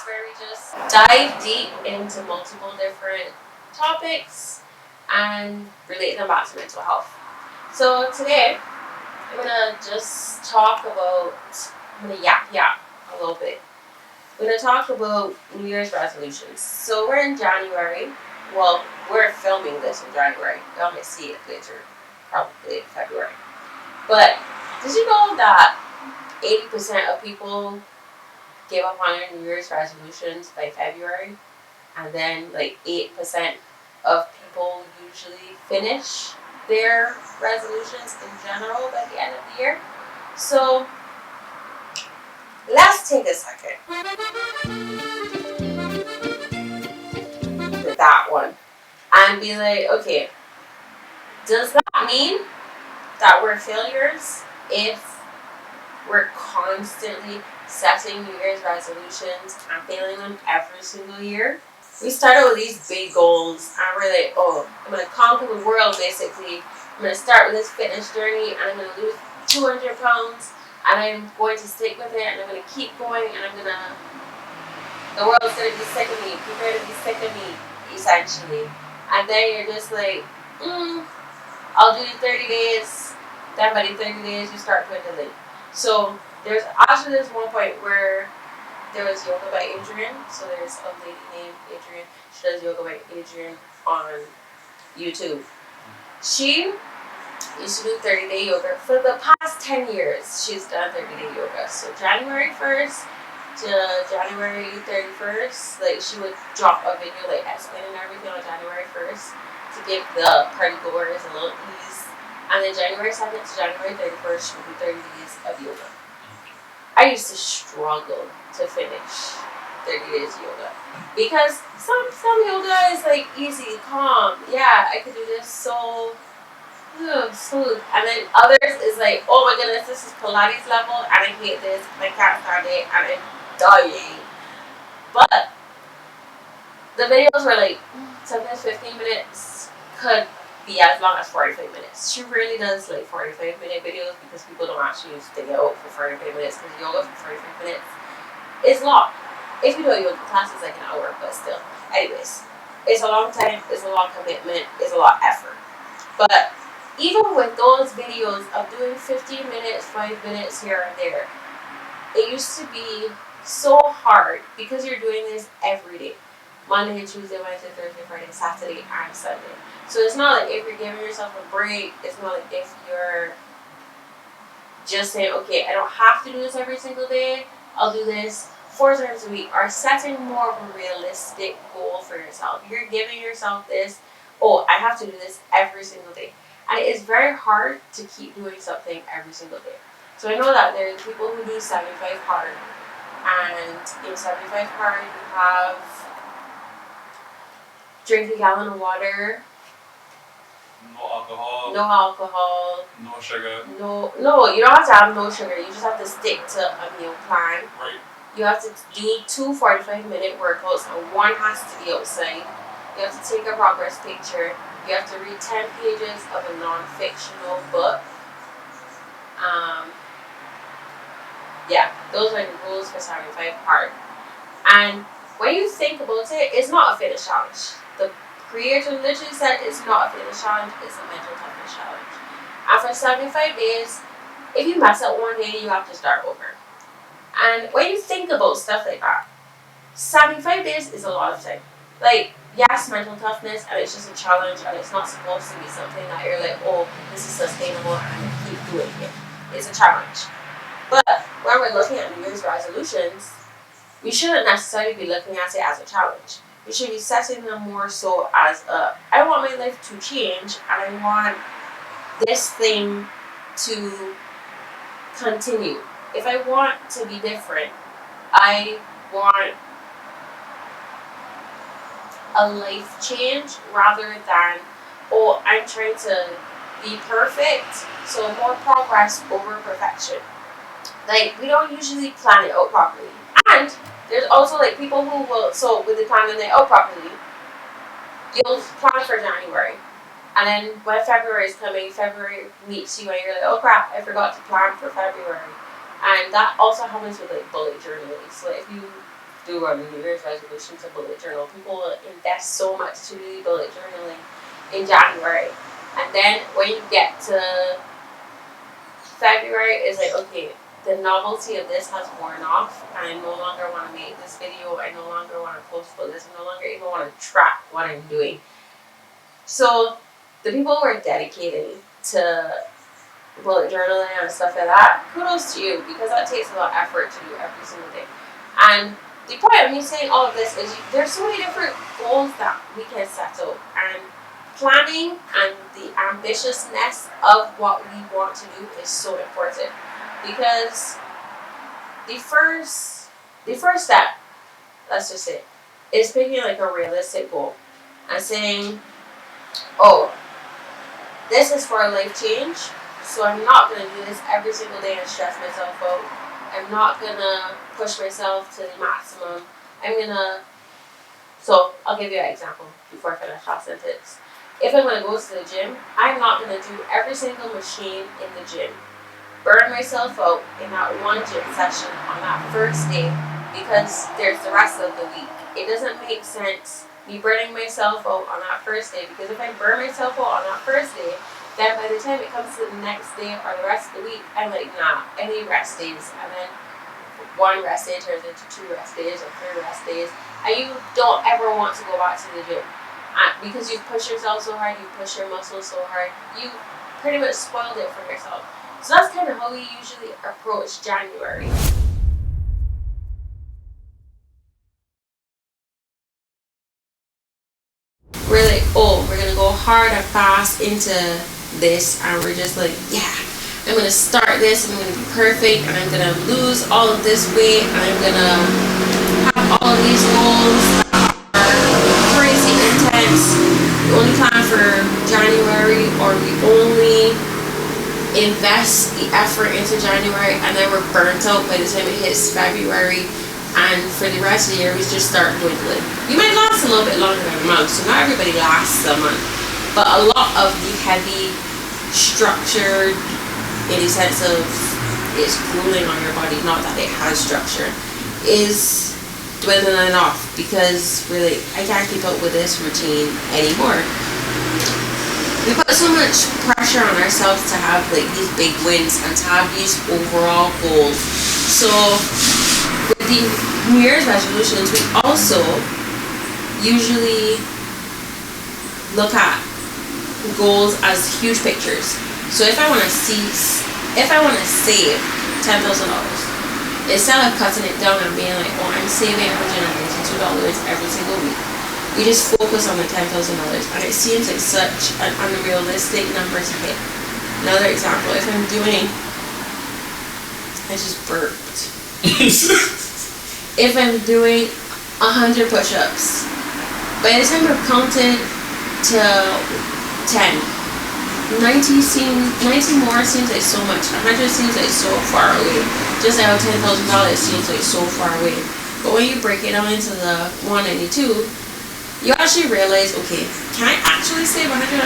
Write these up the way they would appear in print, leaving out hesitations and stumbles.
where we just dive deep into multiple different topics and relate them back to mental health. So today, I'm gonna just talk about, I'm gonna yap a little bit. We're gonna talk about New Year's resolutions. So we're in January. Well, we're filming this in January. Y'all may see it later, probably in February. But did you know that 80% of people give up on their New Year's resolutions by February? And then like 8% of people usually finish their resolutions in general by the end of the year. So let's take a second with that one and be like, okay, does that mean that we're failures if we're constantly setting New Year's resolutions and failing them every single year? We start out with these big goals and we're like, oh, I'm going to conquer the world basically. I'm going to start with this fitness journey and I'm going to lose 200 pounds and I'm going to stick with it and I'm going to keep going and the world's going to be sick of me. People are going to be sick of me, essentially. And then you're just like, I'll do 30 days. Then by the 30 days, you start dwindling. So there's one point where there was Yoga by Adriene. So there's a lady named Adriene. She does Yoga by Adriene on YouTube. She used to do 30-day yoga. For the past 10 years, she's done 30-day yoga. So January 1st to January 31st, like she would drop a video like explaining everything on January 1st to give the party goers a little ease. And then January 2nd to January 31st, she would do 30 days of yoga. I used to struggle to finish 30 days yoga because some yoga is like easy, calm. Yeah, I could do this so smooth. And then others is like, oh my goodness, this is Pilates level and I hate this and I can't stand it and I'm dying. But the videos were like sometimes 15 minutes could be as long as 45 minutes. She really does like 45-minute videos because people don't actually stay out for 45 minutes because yoga for 45 minutes is long. If you do a yoga class, it's like an hour, but still. Anyways, it's a long time, it's a long commitment, it's a lot of effort. But even with those videos of doing 15 minutes, 5 minutes here and there, it used to be so hard because you're doing this every day. Monday, Tuesday, Wednesday, Thursday, Friday, Saturday, and Sunday. So it's not like if you're giving yourself a break, it's not like if you're just saying, okay, I don't have to do this every single day, I'll do this 4 times a week, or setting more of a realistic goal for yourself. You're giving yourself this, oh, I have to do this every single day. And it is very hard to keep doing something every single day. So I know that there's people who do 75 hard, and in 75 hard you have drink a gallon of water. No alcohol. No sugar. No, you don't have to have no sugar. You just have to stick to a meal plan. Right. You have to do 2 45-minute workouts and one has to be outside. You have to take a progress picture. You have to read 10 pages of a non-fictional book. Yeah, those are the rules for 75 hard. And when you think about it, it's not a fitness challenge. The creator literally said it's not a fitness challenge, it's a mental toughness challenge. And for 75 days, if you mess up one day, you have to start over. And when you think about stuff like that, 75 days is a lot of time. Like, yes, mental toughness, and it's just a challenge, and it's not supposed to be something that you're like, oh, this is sustainable, and I'm gonna keep doing it. It's a challenge. But when we're looking at New Year's resolutions, we shouldn't necessarily be looking at it as a challenge. We should be setting them more so as I want my life to change and I want this thing to continue. If I want to be different, I want a life change rather than, oh, I'm trying to be perfect. So more progress over perfection. Like, we don't usually plan it out properly. And there's also like people who will, so with the planning it out properly, you'll plan for January. And then when February is coming, February meets you and you're like, oh crap, I forgot to plan for February. And that also happens with like bullet journaling. So if you do a New Year's resolution to bullet journal. People invest so much to really bullet journaling in January. And then when you get to February, it's like, okay, the novelty of this has worn off, and I no longer want to make this video. I no longer want to post about this. I no longer even want to track what I'm doing. So the people who are dedicated to bullet journaling and stuff like that, kudos to you, because that takes a lot of effort to do every single day. And the point of me saying all of this is there's so many different goals that we can settle, and planning and the ambitiousness of what we want to do is so important, because the first step, let's just say, is picking like a realistic goal and saying, oh, this is for a life change, so I'm not going to do this every single day and stress myself out. I'm not going to push myself to the maximum. So I'll give you an example before I finish that sentence. If I'm going to go to the gym, I'm not going to do every single machine in the gym. Burn myself out in that one gym session on that first day, because there's the rest of the week. It doesn't make sense me burning myself out on that first day, because if I burn myself out on that first day, then by the time it comes to the next day or the rest of the week, I'm like, nah, I need rest days. And then one rest day turns into 2 rest days or 3 rest days, and you don't ever want to go back to the gym. Because you've pushed yourself so hard, you've pushed your muscles so hard, you pretty much spoiled it for yourself. So that's kind of how we usually approach January. We're like, oh, we're gonna go hard and fast into this, and we're just like, yeah, I'm gonna start this, I'm gonna be perfect, and I'm gonna lose all of this weight, and I'm gonna have all of these goals that are crazy intense. We only plan for January, or we only invest the effort into January, and then we're burnt out by the time it hits February, and for the rest of the year we just start dwindling. You might last a little bit longer than a month, so not everybody lasts a month, but a lot of the heavy, structured, in the sense of it's grueling on your body, not that it has structure, is dwindling off, because really, I can't keep up with this routine anymore. We put so much pressure on ourselves to have like these big wins and to have these overall goals. So with the New Year's resolutions, we also usually look at goals as huge pictures. So if I want to save $10,000, instead of cutting it down and being like, oh, I'm saving $192 every single week, we just focus on the $10,000, and it seems like such an unrealistic number to hit. Another example, if I'm doing, I just burped. If I'm doing 100 push-ups, by the time I've counted to 10, 90 more seems like so much. 100 seems like so far away. Just like how $10,000 seems like so far away. But when you break it down into the 192, you actually realize, okay, can I actually save $192?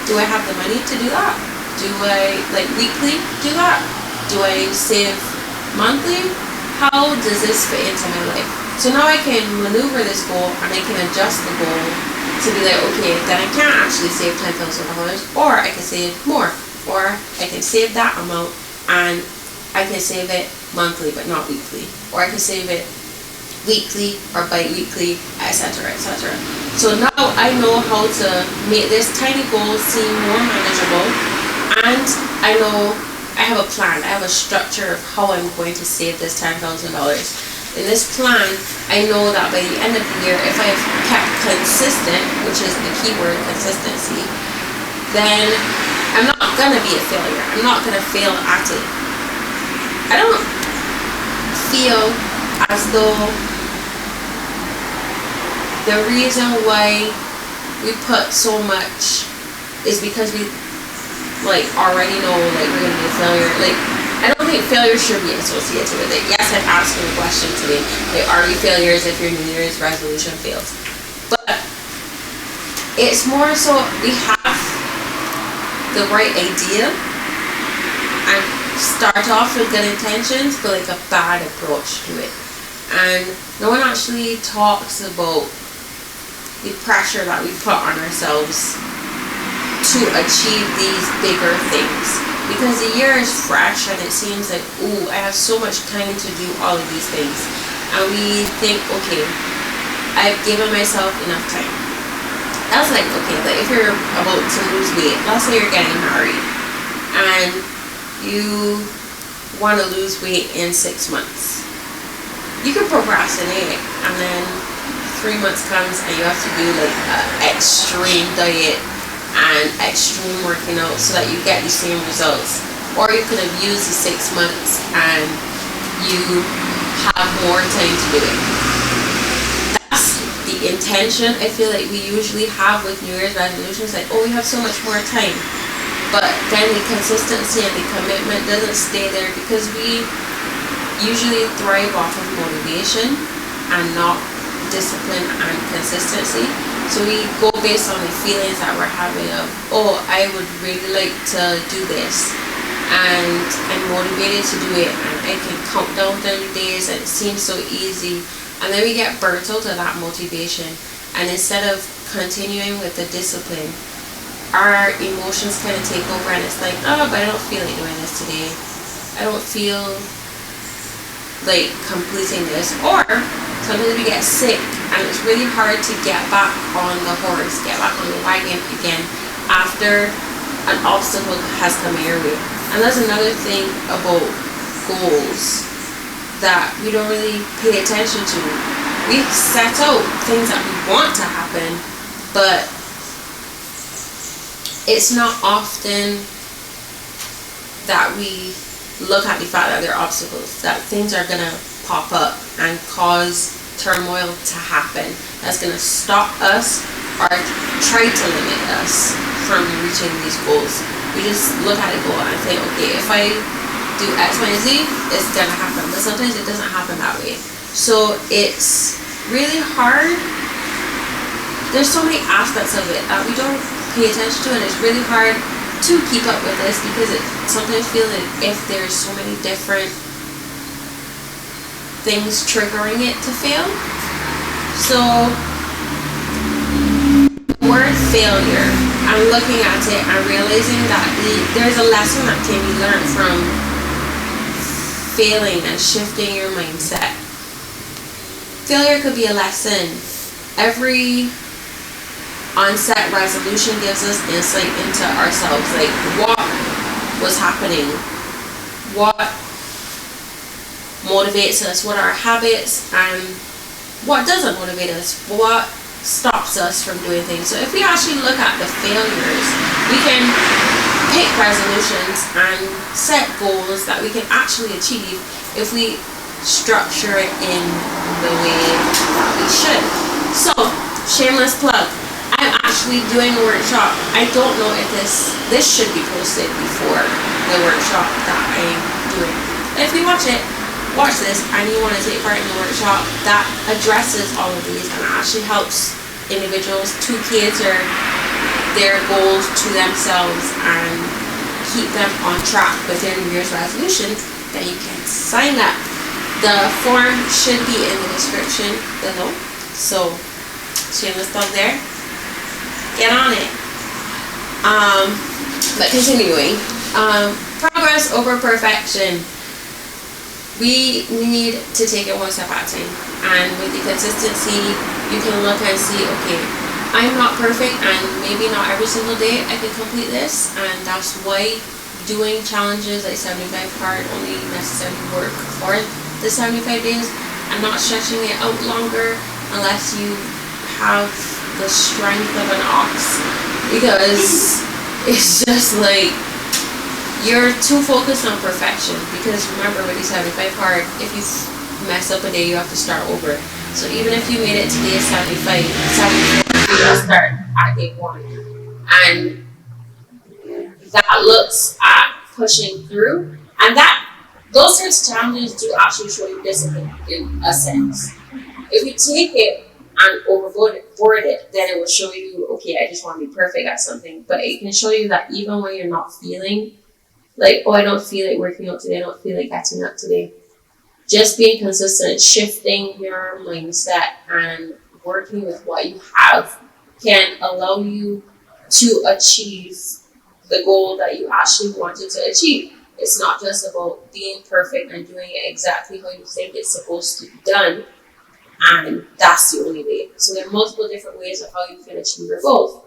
Do I have the money to do that? Do I like weekly do that? Do I save monthly? How does this fit into my life? So now I can maneuver this goal, and I can adjust the goal to be like, okay, then I can't actually save $10,000, or I can save more, or I can save that amount and I can save it monthly but not weekly, or I can save it weekly or bi-weekly, etc., etc. So now I know how to make this tiny goal seem more manageable, and I know I have a plan, I have a structure of how I'm going to save this $10,000. In this plan, I know that by the end of the year, if I've kept consistent, which is the key word, consistency, then I'm not gonna be a failure. I'm not gonna fail at it. I don't feel as though the reason why we put so much is because we like already know like we're gonna be a failure. Like, I don't think failure should be associated with it. Yes, I'm asking a question today. Like, are we failures if your New Year's resolution fails? But it's more so we have the right idea and start off with good intentions, but like a bad approach to it. And no one actually talks about the pressure that we put on ourselves to achieve these bigger things. Because the year is fresh and it seems like, ooh, I have so much time to do all of these things. And we think, okay, I've given myself enough time. That's like, okay, like if you're about to lose weight, let's say you're getting married and you want to lose weight in 6 months. You can procrastinate and then 3 months comes and you have to do like an extreme diet and extreme working out so that you get the same results. Or you could have used the 6 months and you have more time to do it. That's the intention I feel like we usually have with New Year's resolutions, like, oh, we have so much more time. But then the consistency and the commitment doesn't stay there because we usually thrive off of motivation and not discipline and consistency. So we go based on the feelings that we're having of, oh, I would really like to do this and I'm motivated to do it and I can count down 30 days and it seems so easy, and then we get burnt out of that motivation, and instead of continuing with the discipline, our emotions kind of take over and it's like, oh, but I don't feel like doing this today, I don't feel like completing this. Or sometimes we get sick and it's really hard to get back on the horse, get back on the wagon again after an obstacle has come your way. And that's another thing about goals that we don't really pay attention to. We set out things that we want to happen, but it's not often that we look at the fact that there are obstacles, that things are going to pop up and cause turmoil to happen that's going to stop us or try to limit us from reaching these goals. We just look at a goal and think, okay, if I do X, Y, and Z, it's going to happen. But sometimes it doesn't happen that way. So it's really hard. There's so many aspects of it that we don't pay attention to, and it's really hard to keep up with this because it sometimes feels like if there's so many different things triggering it to fail. So the word failure, I'm looking at it and realizing that there's a lesson that can be learned from failing and shifting your mindset. Failure could be a lesson. Every onset resolution gives us insight into ourselves, like what was happening, what motivates us, what are our habits, and what doesn't motivate us, what stops us from doing things. So if we actually look at the failures, we can pick resolutions and set goals that we can actually achieve if we structure it in the way that we should. So, shameless plug, I'm actually doing a workshop. I don't know if this should be posted before the workshop that I'm doing. If you watch this and you want to take part in the workshop that addresses all of these and actually helps individuals to cater their goals to themselves and keep them on track with their New Year's resolutions, then you can sign up. The form should be in the description below. So, shameless plug there. Get on it. But continuing, progress over perfection. We need to take it one step at a time, and with the consistency you can look and see, okay, I'm not perfect and maybe not every single day I can complete this, and that's why doing challenges like 75 hard only necessarily work for the 75 days and not stretching it out longer unless you have the strength of an ox, because it's just like you're too focused on perfection. Because remember, with these 75 hard, if you mess up a day, you have to start over. So even if you made it to day 74, you have to start at day 1. And that looks at pushing through, and that those types of challenges do actually show you discipline in a sense. If you take it and overboard it, then it will show you, okay, I just want to be perfect at something. But it can show you that even when you're not feeling like, oh, I don't feel like working out today, I don't feel like getting up today, just being consistent, shifting your mindset, and working with what you have can allow you to achieve the goal that you actually wanted to achieve. It's not just about being perfect and doing it exactly how you think it's supposed to be done, and that's the only way. So there are multiple different ways of how you can achieve your goals.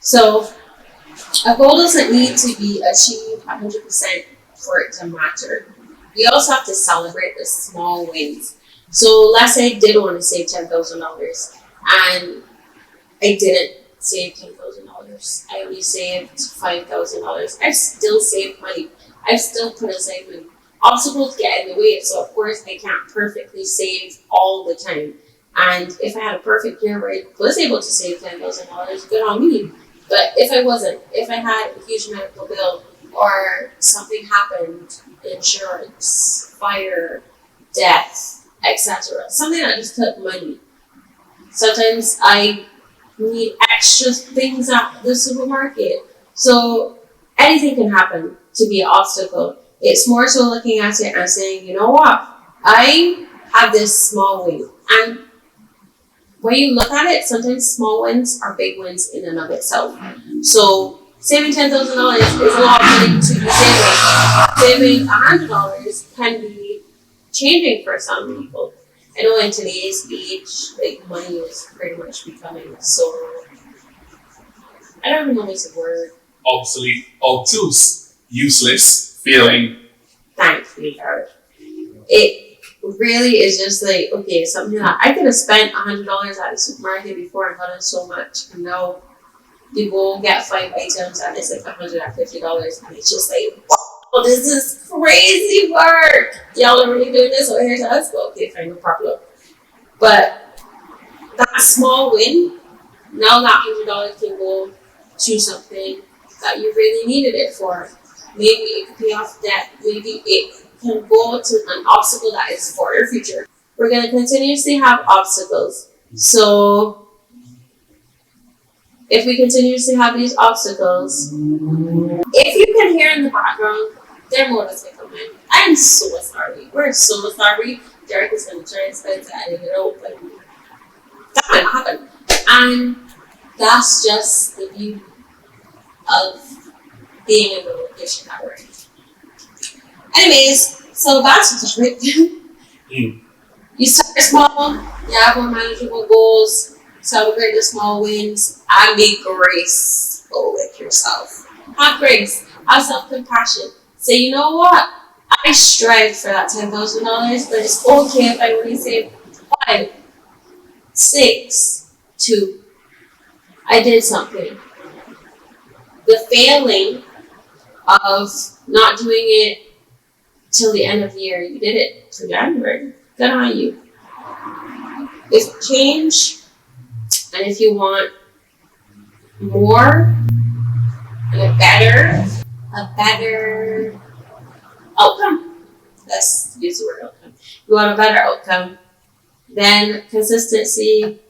So a goal doesn't need to be achieved 100% for it to matter. We also have to celebrate the small wins. So let's say I did want to save $10,000 and I didn't save $10,000. I only saved $5,000. I've still saved money. I've still put aside money. Obstacles get in the way, so of course I can't perfectly save all the time. And if I had a perfect year where I was able to save $10,000, good on me. But if I wasn't, if I had a huge medical bill or something happened, insurance, fire, death, etc., something that just took money. Sometimes I need extra things at the supermarket. So anything can happen to be an obstacle. It's more so looking at it and saying, you know what? I have this small win. And when you look at it, sometimes small wins are big wins in and of itself. So saving $10,000 is a lot of money to be saving. Saving $100 can be changing for some people. I know in today's age, like money is pretty much becoming so, I don't even know what's the word. Obsolete, obtuse, useless, failing. Thanks, sweetheart. It really is just like, okay, something that I could have spent $100 at the supermarket before and gotten so much, and now you go get 5 items and it's like $150, and it's just like, wow, this is crazy work. Y'all are really doing this over here to us? Well, okay, fine, no problem. But that small win, now that $100 can go to something that you really needed it for. Maybe it could pay off debt. Maybe it can go to an obstacle that is for your future. We're going to continuously have obstacles. So if we continuously have these obstacles, if you can hear in the background, their motors may come in. I'm so sorry. We're so sorry. Derek is going to try his best to edit it out, but that might not happen. And that's just the beauty of being in the location that we're in. Anyways, so that's the topic. You start small, you have more manageable goals, celebrate the small wins, and be graceful with yourself. Have grace, have self-compassion. Say, you know what? I strive for that $10,000, but it's okay if I only save 5, 6, 2. I did something. The failing of not doing it till the end of the year, you did it for January. Good on you. If change, and if you want more and a better outcome, let's use the word outcome. You want a better outcome, then consistency,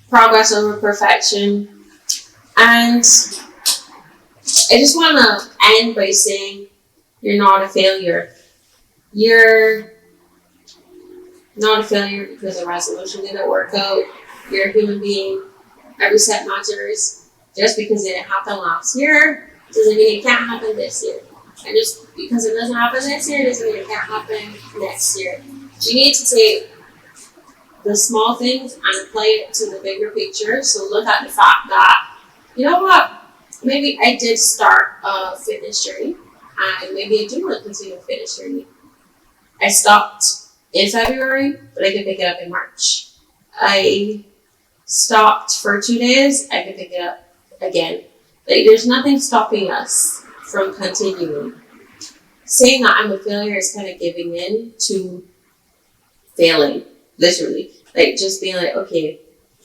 progress over perfection, and I just want to end by saying you're not a failure. You're not a failure because a resolution didn't work out. You're a human being. Every step matters. Just because it didn't happen last year doesn't mean it can't happen this year. And just because it doesn't happen this year doesn't mean it can't happen next year. You need to take the small things and apply it to the bigger picture. So look at the fact that, you know what? Maybe I did start a fitness journey, and maybe I do want to continue a fitness journey. I stopped in February, but I can pick it up in March. I stopped for 2 days, I can pick it up again. Like, there's nothing stopping us from continuing. Saying that I'm a failure is kind of giving in to failing, literally. Like, just being like, okay,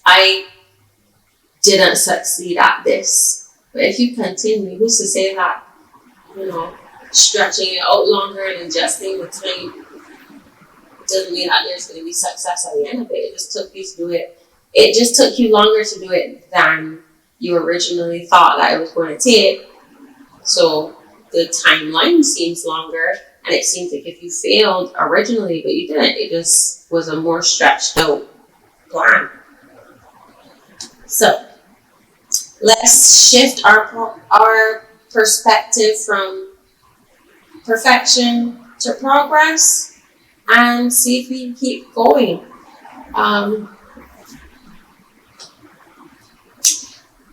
I didn't succeed at this. But if you continue, who's to say that, stretching it out longer and adjusting with time doesn't mean that there's going to be success at the end of it. It just took you to do it. It just took you longer to do it than you originally thought that it was going to take. So the timeline seems longer, And it seems like if you failed originally, but you didn't, it just was a more stretched out plan. So let's shift our perspective from perfection to progress and see if we can keep going.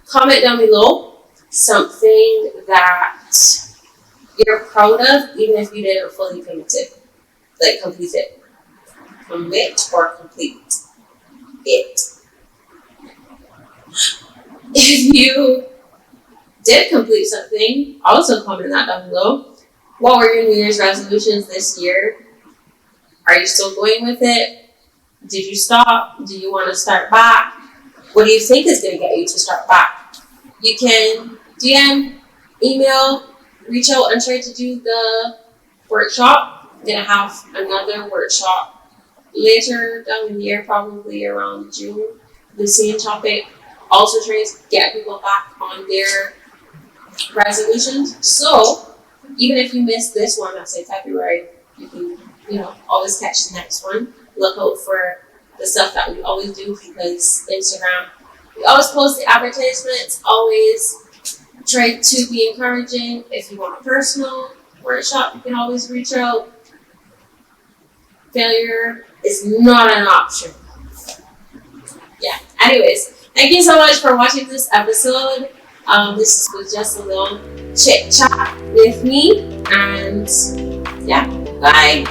Comment down below something that you're proud of, even if you didn't fully complete it. Commit or complete it. If you did complete something, also comment that down below. What were your New Year's resolutions this year? Are you still going with it? Did you stop? Do you want to start back? What do you think is going to get you to start back? You can DM, email, reach out and try to do the workshop. I'm going to have another workshop later down in the year, probably around June. The same topic. Also trying to get people back on their resolutions. So even if you missed this one, let's say February, you can, always catch the next one. Look out for the stuff that we always do, because Instagram, we always post the advertisements, always try to be encouraging. If you want a personal workshop, you can always reach out. Failure is not an option. Yeah. Anyways, thank you so much for watching this episode. This was just a little chit chat with me, and yeah, bye.